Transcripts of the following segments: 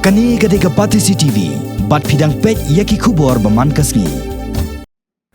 Kani kadeka Pati CCTV, bat pidang pet yaki kubor baman kasngi.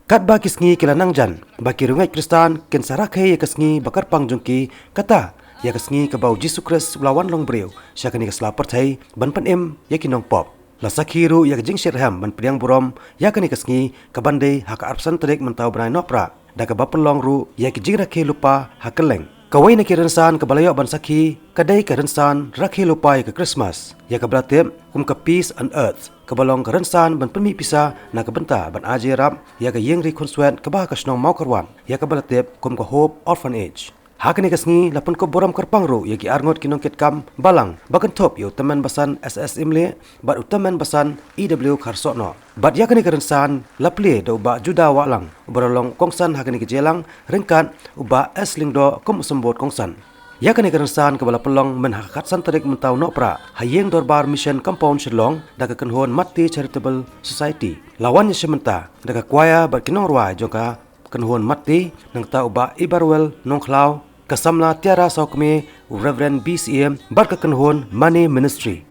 Kat ba kisngi kila nangjan, baki rungai Kristan ken sarakai ya kisngi bakar pangjungki kata ya kisngi kabau Jisu Kris lawan long breu, syakani kasla pertai ban panem yaki nong pop. La sakhiru ya jing shirham ban pediang burom yakani kisngi kabandai hak arpsan tedek mentau benai nopra, da kabapelong ru yaki jing rakhe lupa hakeleng. Kawai na kirensan kabalayok ban sakhi, kadai kirensan rakhi lupa ya ke Christmas, ya kablatip kum ke peace on earth, kabalong kirensan ban penmi pisa na kabenta ban aje rap, ya ke yeng reconsuet kabah kasnong mau karwan, ya kabalatip kum ke hope orphanage. Hakani kasngi lapun ko boram kerpangru ya ki arngot kinong kitkam balang bakan top ya utaman basan SSM le bat utaman basan EW Karsokno. Bat yakani kerensan laple da uba juda walang berolong kongsan hakani kejelang ringkat uba eslingdo kum sembot kongsan. Yakani kerensan kabala pelong men hakikat santarik mentau nopra hayeng dorbar mission compound Shillong da kekenhon Mati Charitable Society. Lawannya sementa da kuaya bat kinong ruai jongka kenhon Mati nang ta uba Ibarwel nongklau kasamla tiara saukme Reverend BCM bat kekenhon Money Ministry.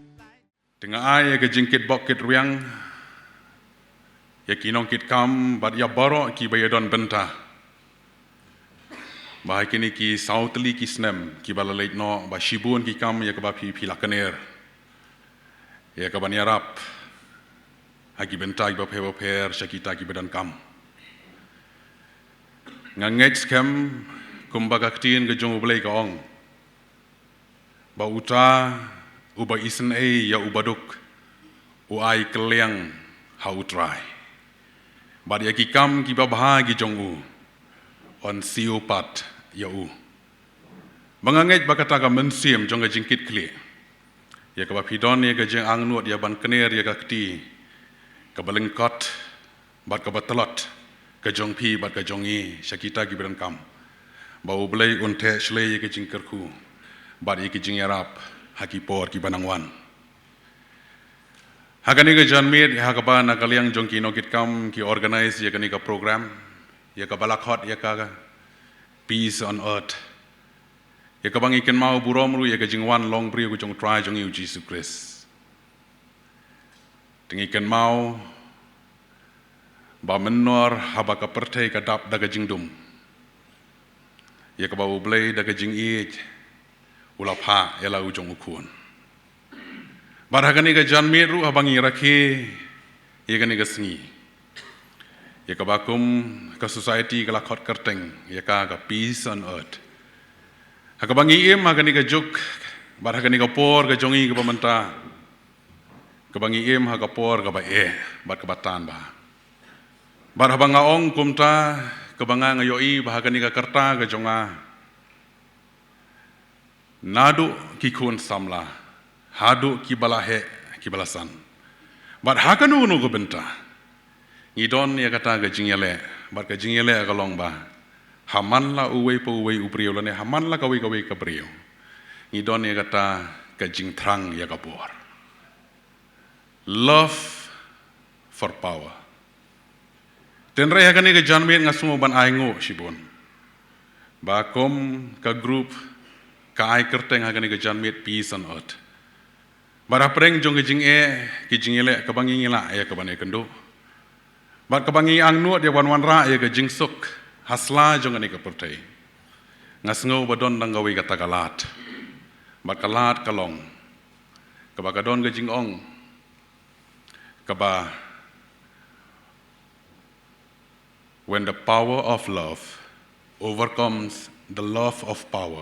Tengah ai ke jingkit bokit riang ya kinong kit kam bat ya barok ki bayadon benta. Bahai kini ki sautli ki snem ki balalait no ba shibun ki kam ya ka pi lakener. Ya ka ban yarap hagi benta ki ba per syakita ki badan kam. Ngangej kem kumbaga ktiin ke jong ublay ka ong. Ba uta uba isen ya ubaduk uai keliang ha utrai. Ba dia ki kam ki ba bahagi jong u on siopat ya u. Bangangej ba kata ka mensim jong ka jingkit kli. Ya ka ba pidon ya ka jeng angnuat ya ban kener ya ka kti ka balengkot bat ka batelot ka jong pi bat ka jongi syakita ki beran kam. Bau belai unte shlei ke jingkerku, bari ke jingyarap haki por ki banangwan. Hakani ke janmit hakaba nakaliang jongki nokit kam ki organize ya kani ka program, ya ka balakot ya ka peace on earth. Ya ka bangi ken mau buromru ya ka jingwan long bri ku jong try jong yu Jesus Christ. Tingi ken mau ba menor habaka pertai ka dap daga jingdum. Ya ka bau blay da ka jing each ulapha ela ujong ukun. Barhagani ka janmit ru abangi rakhe ya kani ka sngi. Ya ka bakum ka society ka lakot kerteng ya ka peace on earth. Hakabangi im hagani ka juk barhagani ka por ka jongi ka pamenta. Kabangi im ha ka por ka ba bat ka batan ba. Barhabanga ong kumta kabanga ngayoi bahagani ka karta ka jonga nadu ki kun samla hadu ki balahe ki balasan bat hakanu no go benta ngidon ya kata ka jingyale bat ka jingyale ka long ba hamanla uwe po uwe upriyo lane hamanla kawi ka priyo ngidon ya kata ka jingtrang ya ka por love for power. Tenre hakani ke janmit ngasumo ban aingo shibon. Bakom ka group ka ai kerteng hakani ke janmit peace on earth. Barapreng jong ke jing ki jingele ka bangi ngila ya ka bane kendo. Bat ka bangi angnu dia wan ra ya ka jingsuk hasla jong ani ka pertai. Ngasngo badon dang gawi ka tagalat. Bat kalat kalong. Ka bakadon ke jingong. Ka ba when the power of love overcomes the love of power,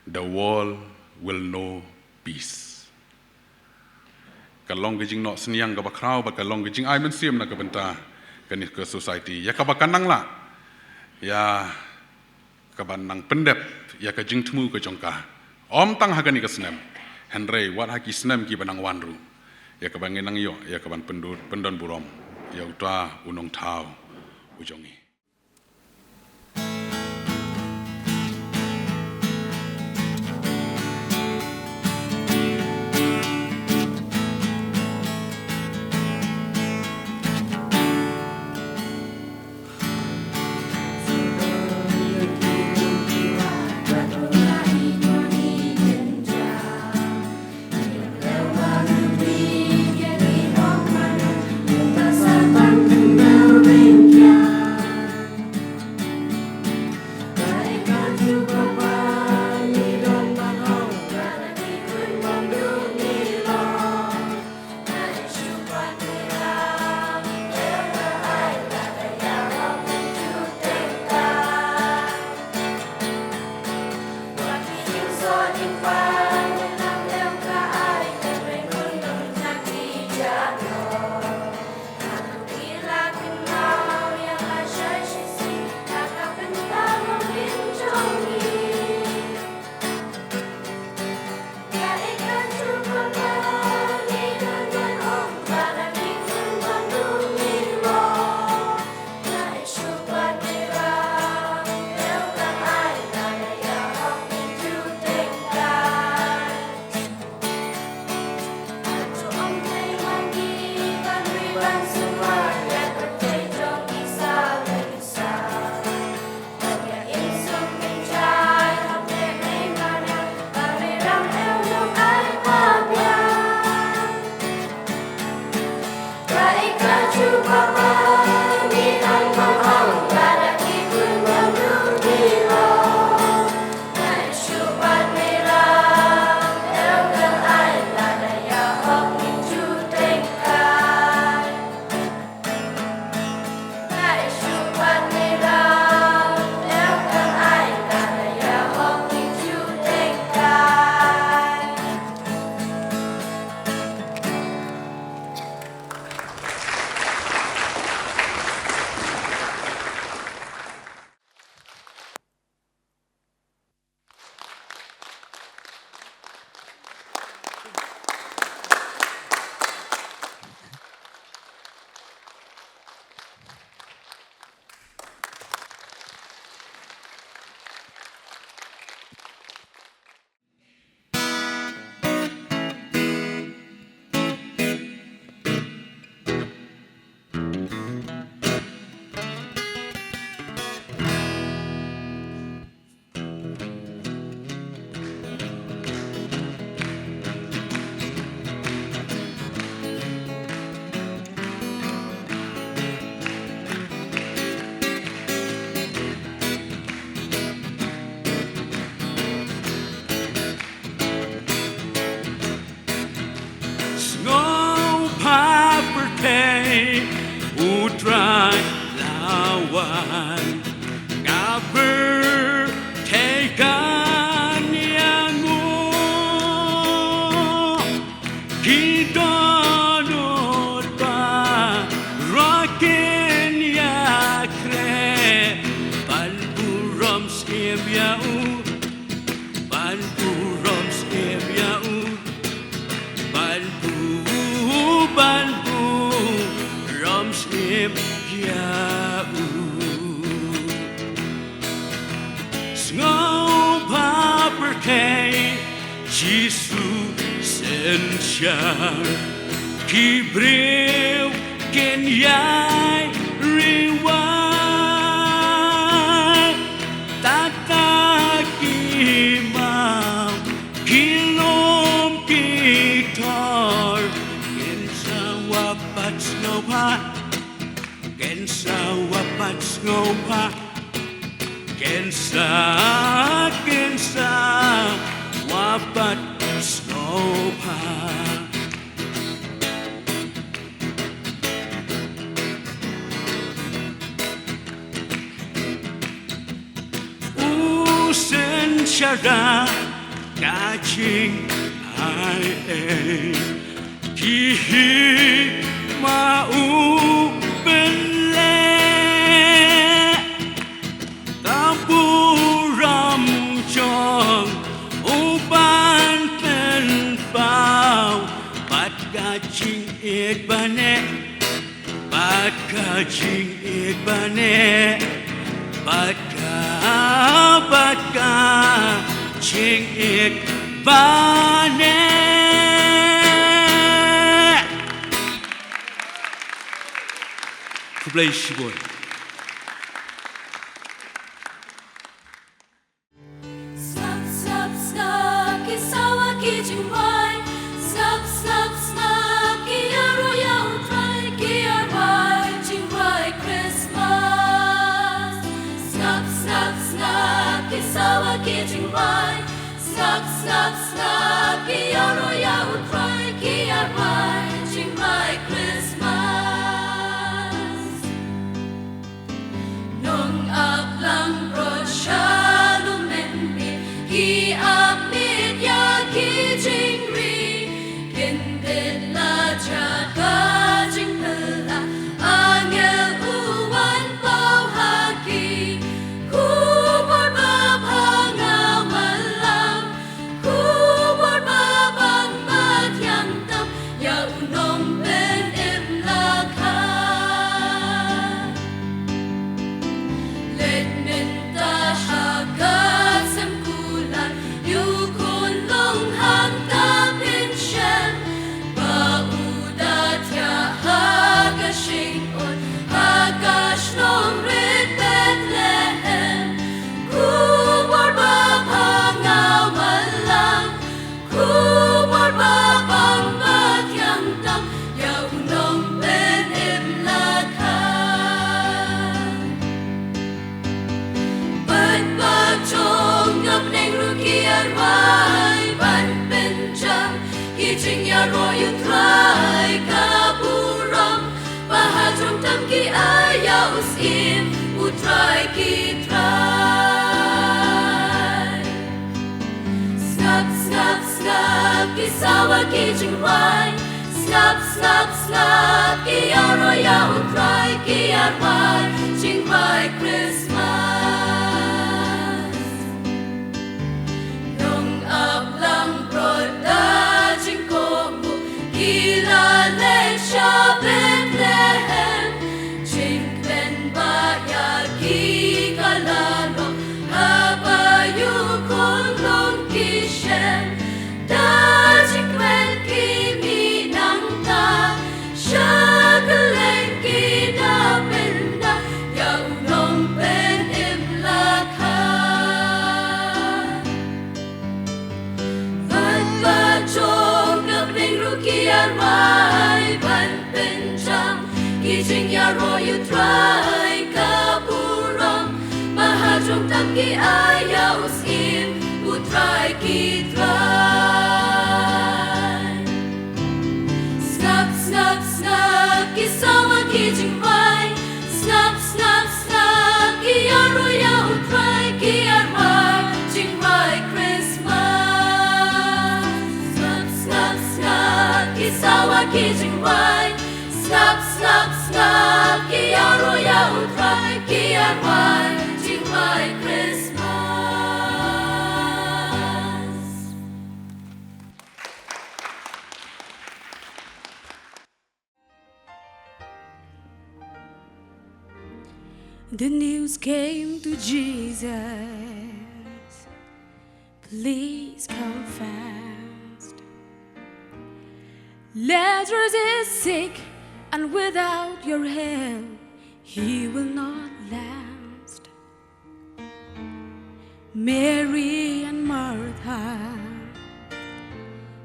the world will know peace. Kalong gijing no seniang ka bakraw ba kalong gijing ay mensim na kabenta kani ke society ya ka bakanang la ya ka banang pendep ya ka jing temu ka jongka om tang hagani ka snem henry wat haki snem ki banang wanru ya ka banginang yo ya ka ban pendon burom ya uta unong tau ujongi. Kidonot pa Rocken ya kre Balburom skiem ya u Balburom skiem ya u Balburom skiem ya u Ngô pa perkei Jesus sen char Ki breu ken yai riwai Tata ki mau Ki lom ki tar Ken sa wapat snow pa Ken sa wapat snow pa Kensa wapat snopa Usen syara kacing ai Kihi mau Ek bane bat kaching ek bane bat kaching ek bane Kublai Shiboi Snap, snap, snap, kisawa kijingwai. Snap, snap, snap, kiaro yau try, kiarwai, jingwai Christmas. Snap, snap, snap, kisawa kijingwai. Snap, snap, snap, kiaro yau try, kiarwai, jingwai Christmas. Nung ablang proshalom enbi, ki amit ya ki jingri. Kindela jaga jingla angel uwan pau haki kubur babang malam kubur babang matyang tam ya unong ben imlaka let minta hagat semkulan yukun long hang tapin shem baudat ya hagashingon hagashnong red Bethlehem kubur babang malam kubur babang matyang tam ya unong ben imlakan Ban bajong ngập neng rukian wai ban benjang kijing ya royu try kaburam bahajong tam ki ayau sim utrai ki try Snap snap snap kisawa kijing wai Snap snap snap ki aro ya utrai ki arwai jingwai Christmas Nung ablang broda jingkomu Gila lecha Bethlehem Jingben baya gigalano Habayu kulong kishem Da jingben kimi nang ta Shagaleng kita benda Ya unong ben imlakan Van bajong ngập neng rukian wai Van benjang kijing ya royu try kaburam Mahajong tam ki ayau sim utrai ki try Snap snap snap kisawa kijing wai Snap snap snap ki aro ya utrai ki arwai jingwai Christmas Snap snap snap kisawa kijingwai snap snap snap kiaro ya utrai kiarwai jingwai Christmas. The news came to Jesus, please come fast. Lazarus is sick, and without your help, he will not last. Mary and Martha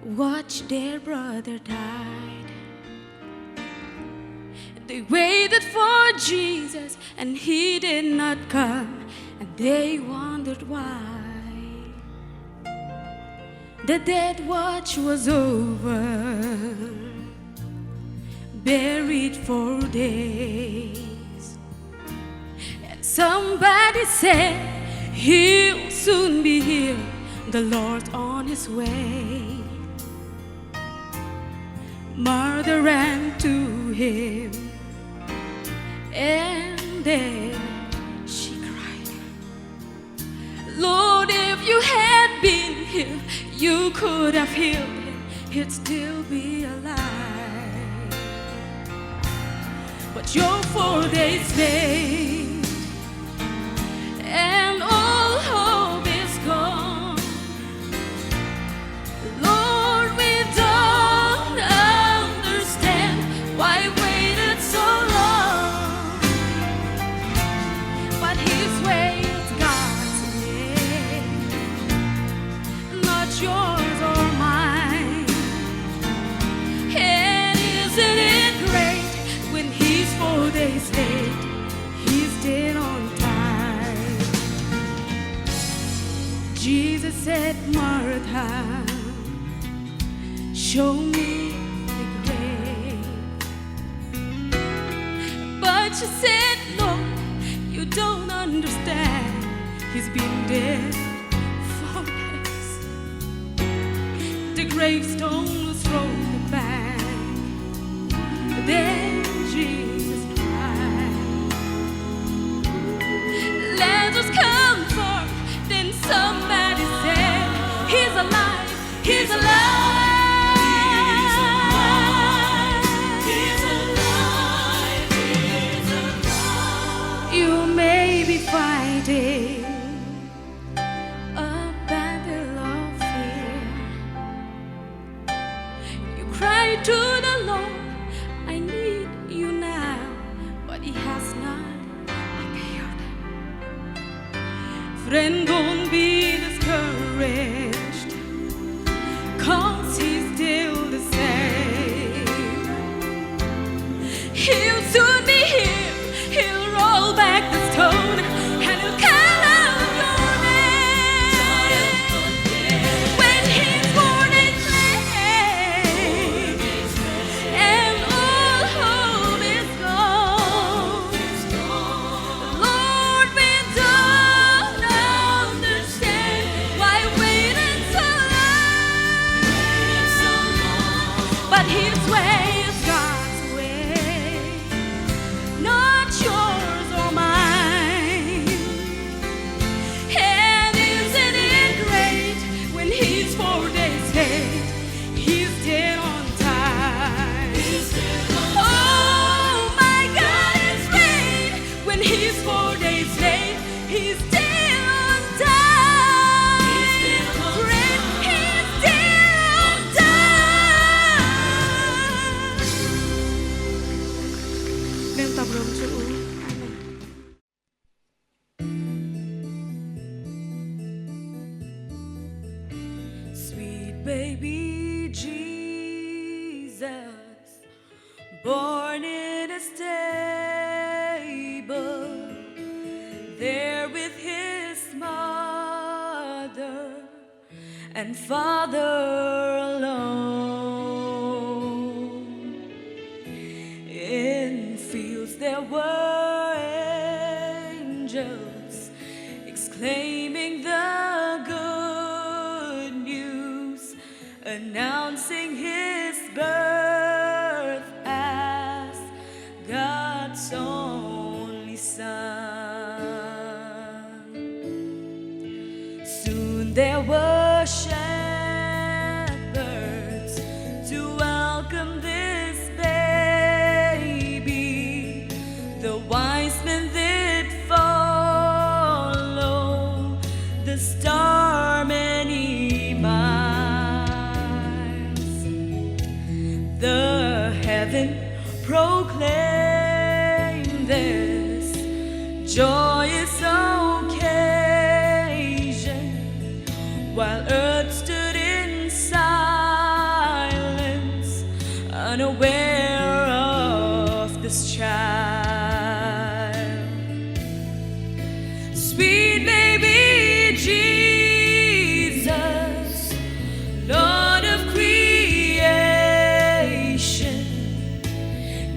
watched their brother died. They waited for Jesus, and he did not come, and they wondered why. The death watch was over, buried for days, and somebody said he'll soon be here, the Lord's on his way. Martha ran to him, and then she cried, Lord, if you had been here, you could have healed him, he'd still be alive. But you're 4 days late, and all hope is gone. Lord, we don't understand why you waited so long. But his way is God's way, not yours or mine. And isn't it great when he's 4 days late, he's dead on time. Jesus said, Martha, show me the grave. But she said, Lord, you don't understand, he's been dead 4 days. The gravestone was thrown back. Then Jesus cried, let us come forth. Then somebody said, he's alive, he's alive. He's alive, he's alive. You may be fighting a battle of fear. You cry to the Lord, I need you now, but he has not appeared. Friend, don't be discouraged, 'cause he's still the same. He'll soon be here, he'll roll back the stone, and he'll call out your name. When he's 4 days late, and all hope is gone. Lord, we don't understand why you waited so long. But his way is God's way, not yours or mine. And isn't it great when he's 4 days late, he's dead on time. Oh my God, it's great when he's 4 days late, he's dead on time. Great, he's dead on time. Nâng tạm rộng chữ. Sweet baby Jesus, born in a stable, there with his mother and father alone. In fields there were angels exclaiming the good news, announcing his birth. welcome this baby. The wise men did follow the star many miles. The heaven proclaimed this joyous occasion, while earth stood in silence, unaware of this child. Sweet baby Jesus, Lord of creation,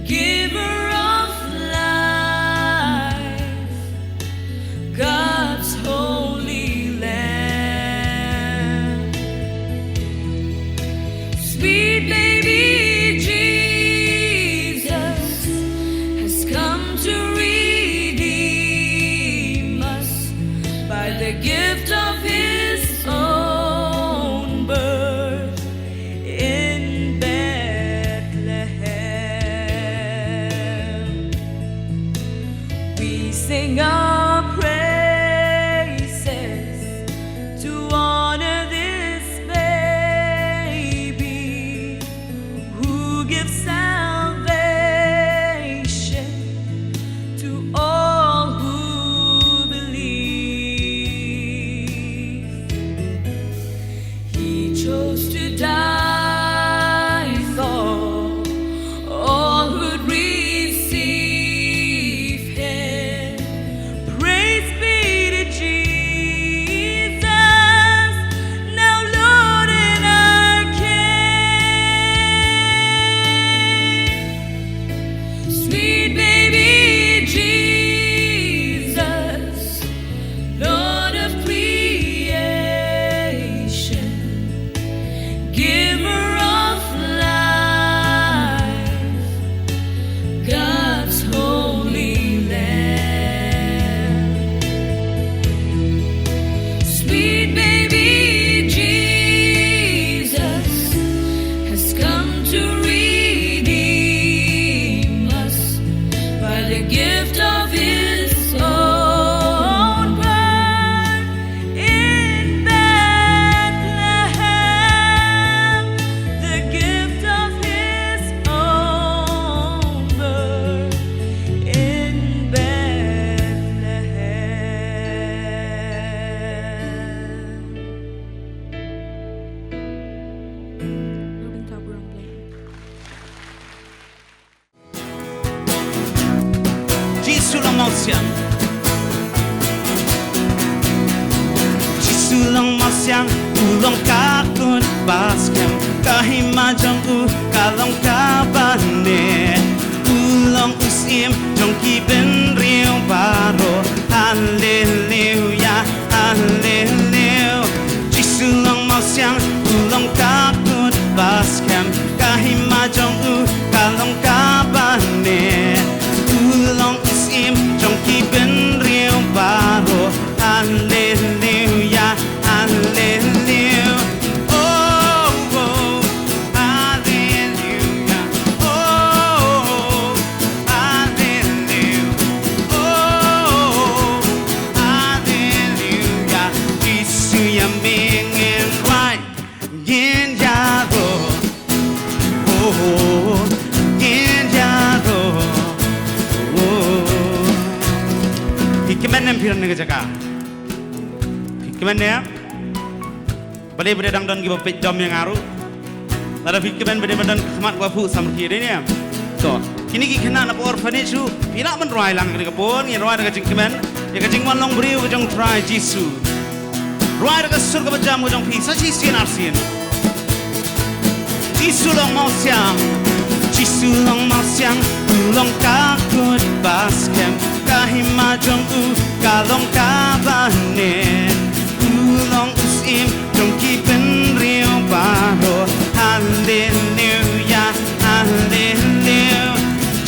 giver of life, God's holy Lamb. Sweet baby Jesus has come to redeem us by the gift of His own birth in Bethlehem. We sing our praises to honor this baby who gives salvation to all who believe. He chose to die for all who'd receive Him. Praise be to Jesus, now Lord and our King. Sweet baby Jesus, Lord of creation, giver of life, God's holy Lamb. Sweet baby Jesus has come to redeem us by the gift of His own birth in Bethlehem. The gift of His own birth in Bethlehem. Jisu lang mau siang, Jisu lang mau siang, ulong kakut baskem, kahimajang kalong kabane, ulong usim jongki ben rio baro, haleluya, haleluya. Jisu lang mau siang, ulong kakut baskem, kahimajang kalong kabane, ulong usim jongki ben rio baro, haleluya, haleluya. Oh, oh, haleluya. Oh, haleluya. Oh, haleluya. Jisu yang mingin right, yin yado. Oh, yin yado. Oh, hikman yang piran nega jaka. Hikman ya. Balik berdang don giba pet dom yang aru. Lara hikman berdang don kemat wafu samki ini ya. So, kini kita nak orphanage tu, pina man roy lang kena kapon, yang roy dekat hikman, yang kecing man long beriu kecing try Jisu. Roy dekat surga berjam kecing pi, saji sian arsian. Jisu long mau siang, Jisu long mau siang, ulong kakut baskem, kahimajong kalong kabane, ulong usim jongki ben rio baro, haleluya, haleluya.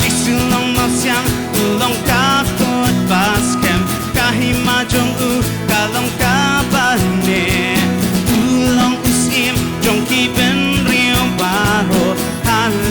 Jisu long mau siang, ulong kakut baskem, kahimajong kalong kabane, ulong usim jongki ben rio baro, haleluya.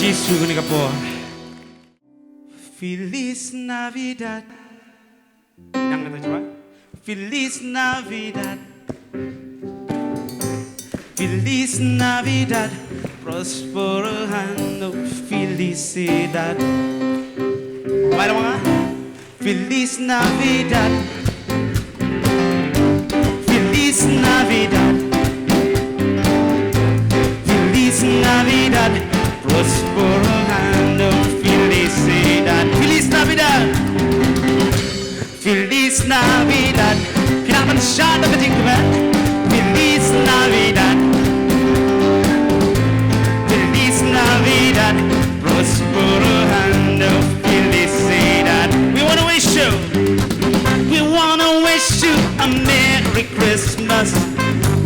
Yesus ni kapo. Feliz Navidad. Yang kata coba. Feliz Navidad. Feliz Navidad. Prospero año. Felicidad. Baik mga. Feliz Navidad. Feliz Navidad. Feliz Navidad. Prospero año. Felicidad. Feliz Navidad. Feliz Navidad. Kenapa masyado ketinggalan? Feliz Navidad. Feliz Navidad. Prospero año. Felicidad. We want to wish you. We want to wish you a Merry Christmas.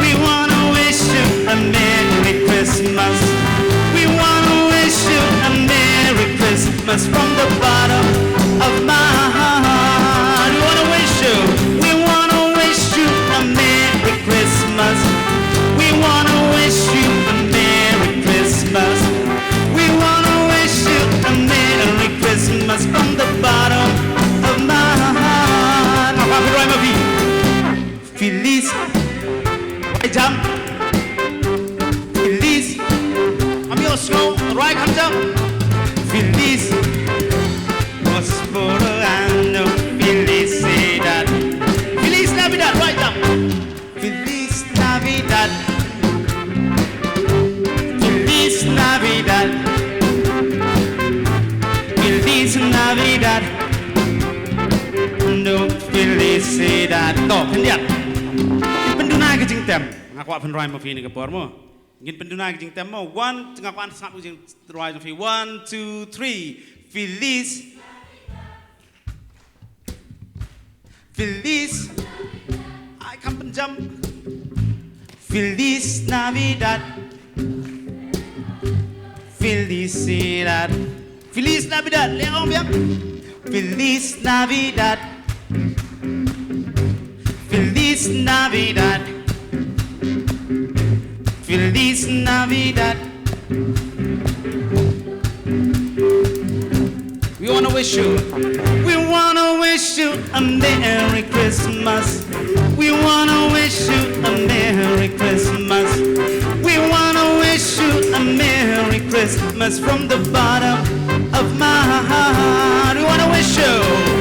We want to wish you a Merry Christmas. We want to wish you a Merry Christmas from the bottom of my heart. We want to wish you. We want to wish you a Merry Christmas. We want to wish you a Merry Christmas. We want to wish you a Merry Christmas from the bottom of my heart. Apa berdoa Mavi? Feliz. Jam. Feliz. Ambil slow. Right, come down. Feliz. Prospero año. Felicidad. Feliz Navidad. Right down. Feliz Navidad. Feliz Navidad. Feliz Navidad. No felicidad. Toh, kendiat. Penduna ke jing tem. Ngakwa penroy ma fi ni ke por mo. Ngin penduna ke jing tem mo. One ngakwa sap jing roy fi 1 2 3. Feliz. Feliz. I come penjam. Feliz Navidad. Felicidad. Feliz Navidad. Leon biam. Feliz Navidad. Feliz Navidad. Feliz Navidad. We want to wish you. We want to wish you a Merry Christmas. We want to wish you a Merry Christmas. We want to wish you a Merry Christmas from the bottom of my heart. We want to wish you.